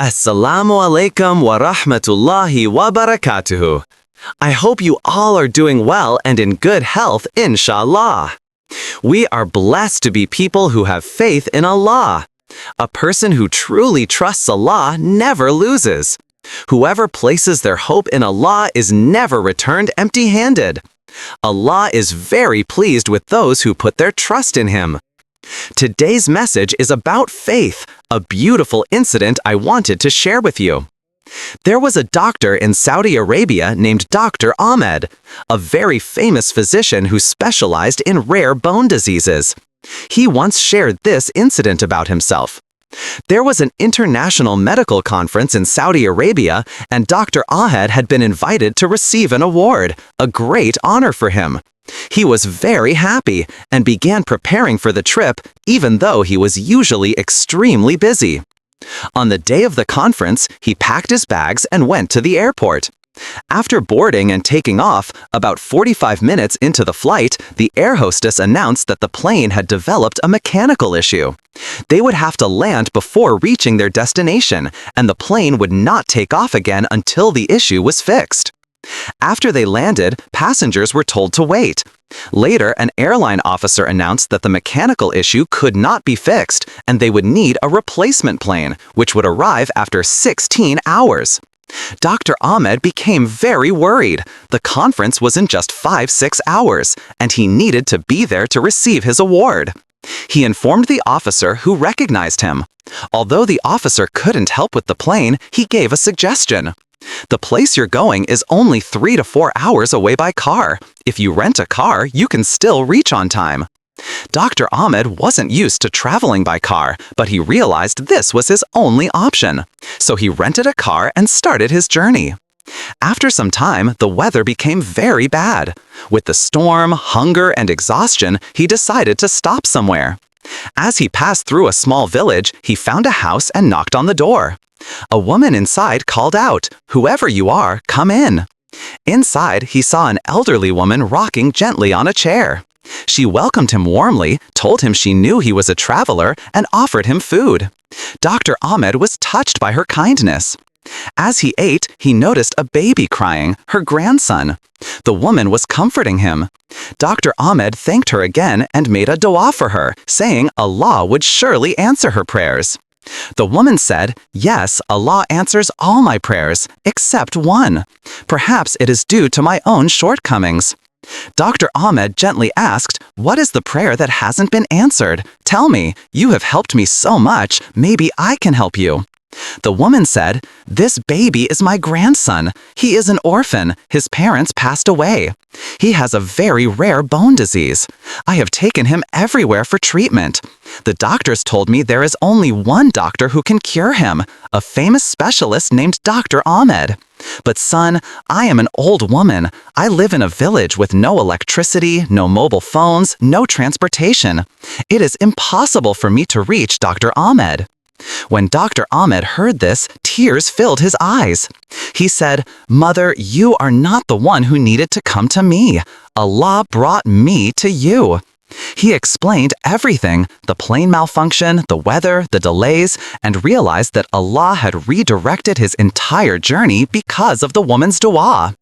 Assalamu alaikum wa rahmatullahi wa barakatuhu. I hope you all are doing well and in good health, inshallah. We are blessed to be people who have faith in Allah. A person who truly trusts Allah never loses. Whoever places their hope in Allah is never returned empty-handed. Allah is very pleased with those who put their trust in Him. Today's message is about faith, a beautiful incident I wanted to share with you. There was a doctor in Saudi Arabia named Dr. Ahmed, a very famous physician who specialized in rare bone diseases. He once shared this incident about himself. There was an international medical conference in Saudi Arabia, and Dr. Ahmed had been invited to receive an award, a great honor for him. He was very happy and began preparing for the trip, even though he was usually extremely busy. On the day of the conference, he packed his bags and went to the airport. After boarding and taking off, about 45 minutes into the flight, the air hostess announced that the plane had developed a mechanical issue. They would have to land before reaching their destination, and the plane would not take off again until the issue was fixed. After they landed, passengers were told to wait. Later, an airline officer announced that the mechanical issue could not be fixed, and they would need a replacement plane, which would arrive after 16 hours. Dr. Ahmed became very worried. The conference was in just 5-6 hours, and he needed to be there to receive his award. He informed the officer, who recognized him. Although the officer couldn't help with the plane, he gave a suggestion. The place you're going is only 3 to 4 hours away by car. If you rent a car, you can still reach on time. Dr. Ahmed wasn't used to traveling by car, but he realized this was his only option. So he rented a car and started his journey. After some time, the weather became very bad. With the storm, hunger, and exhaustion, he decided to stop somewhere. As he passed through a small village, he found a house and knocked on the door. A woman inside called out, "Whoever you are, come in." Inside, he saw an elderly woman rocking gently on a chair. She welcomed him warmly, told him she knew he was a traveler, and offered him food. Dr. Ahmed was touched by her kindness. As he ate, he noticed a baby crying, her grandson. The woman was comforting him. Dr. Ahmed thanked her again and made a dua for her, saying Allah would surely answer her prayers. The woman said, "Yes, Allah answers all my prayers, except one. Perhaps it is due to my own shortcomings." Dr. Ahmed gently asked, "What is the prayer that hasn't been answered? Tell me, you have helped me so much, maybe I can help you." The woman said, "This baby is my grandson. He is an orphan. His parents passed away. He has a very rare bone disease. I have taken him everywhere for treatment. The doctors told me there is only one doctor who can cure him, a famous specialist named Dr. Ahmed. But son, I am an old woman. I live in a village with no electricity, no mobile phones, no transportation. It is impossible for me to reach Dr. Ahmed." When Dr. Ahmed heard this, tears filled his eyes. He said, "Mother, you are not the one who needed to come to me. Allah brought me to you." He explained everything, the plane malfunction, the weather, the delays, and realized that Allah had redirected his entire journey because of the woman's dua.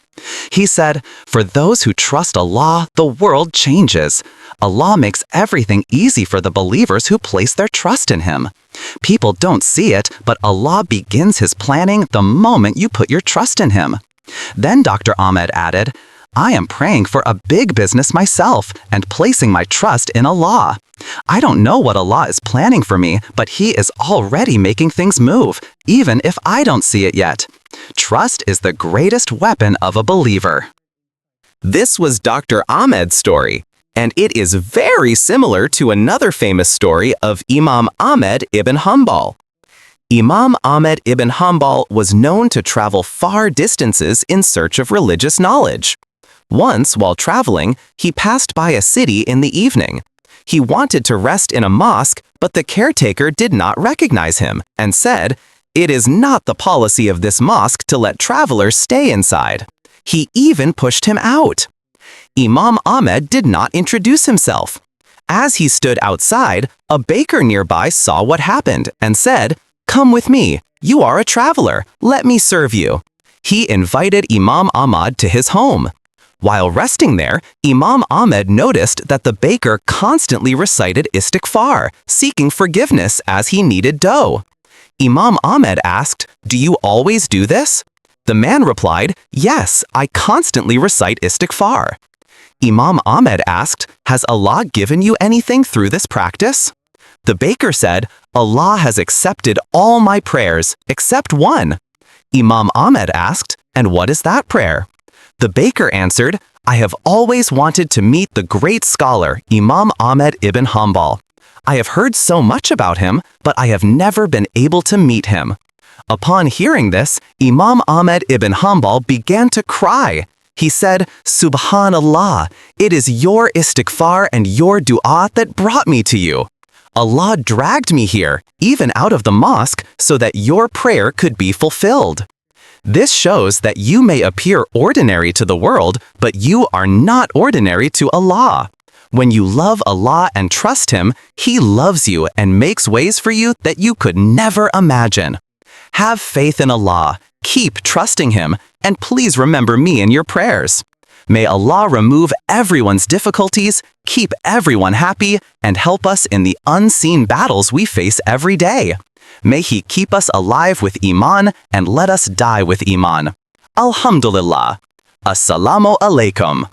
He said, "For those who trust Allah, the world changes. Allah makes everything easy for the believers who place their trust in Him. People don't see it, but Allah begins His planning the moment you put your trust in Him." Then Dr. Ahmed added, "I am praying for a big business myself and placing my trust in Allah. I don't know what Allah is planning for me, but He is already making things move, even if I don't see it yet. Trust is the greatest weapon of a believer." This was Dr. Ahmed's story, and it is very similar to another famous story of Imam Ahmed ibn Hanbal. Imam Ahmed ibn Hanbal was known to travel far distances in search of religious knowledge. Once, while traveling, he passed by a city in the evening. He wanted to rest in a mosque, but the caretaker did not recognize him and said, "It is not the policy of this mosque to let travelers stay inside." He even pushed him out. Imam Ahmed did not introduce himself. As he stood outside, a baker nearby saw what happened and said, "Come with me. You are a traveler. Let me serve you. He invited Imam Ahmad to his home. While resting there, Imam Ahmed noticed that the baker constantly recited istighfar, seeking forgiveness as he kneaded dough. Imam Ahmed asked, "Do you always do this?" The man replied, "Yes, I constantly recite istighfar." Imam Ahmed asked, "Has Allah given you anything through this practice?" The baker said, "Allah has accepted all my prayers, except one." Imam Ahmed asked, "And what is that prayer?" The baker answered, "I have always wanted to meet the great scholar, Imam Ahmed ibn Hanbal. I have heard so much about him, but I have never been able to meet him." Upon hearing this, Imam Ahmed ibn Hanbal began to cry. He said, "Subhanallah, it is your istighfar and your dua that brought me to you. Allah dragged me here, even out of the mosque, so that your prayer could be fulfilled." This shows that you may appear ordinary to the world, but you are not ordinary to Allah. When you love Allah and trust Him, He loves you and makes ways for you that you could never imagine. Have faith in Allah, keep trusting Him, and please remember me in your prayers. May Allah remove everyone's difficulties, keep everyone happy, and help us in the unseen battles we face every day. May He keep us alive with Iman and let us die with Iman. Alhamdulillah. Assalamu alaikum.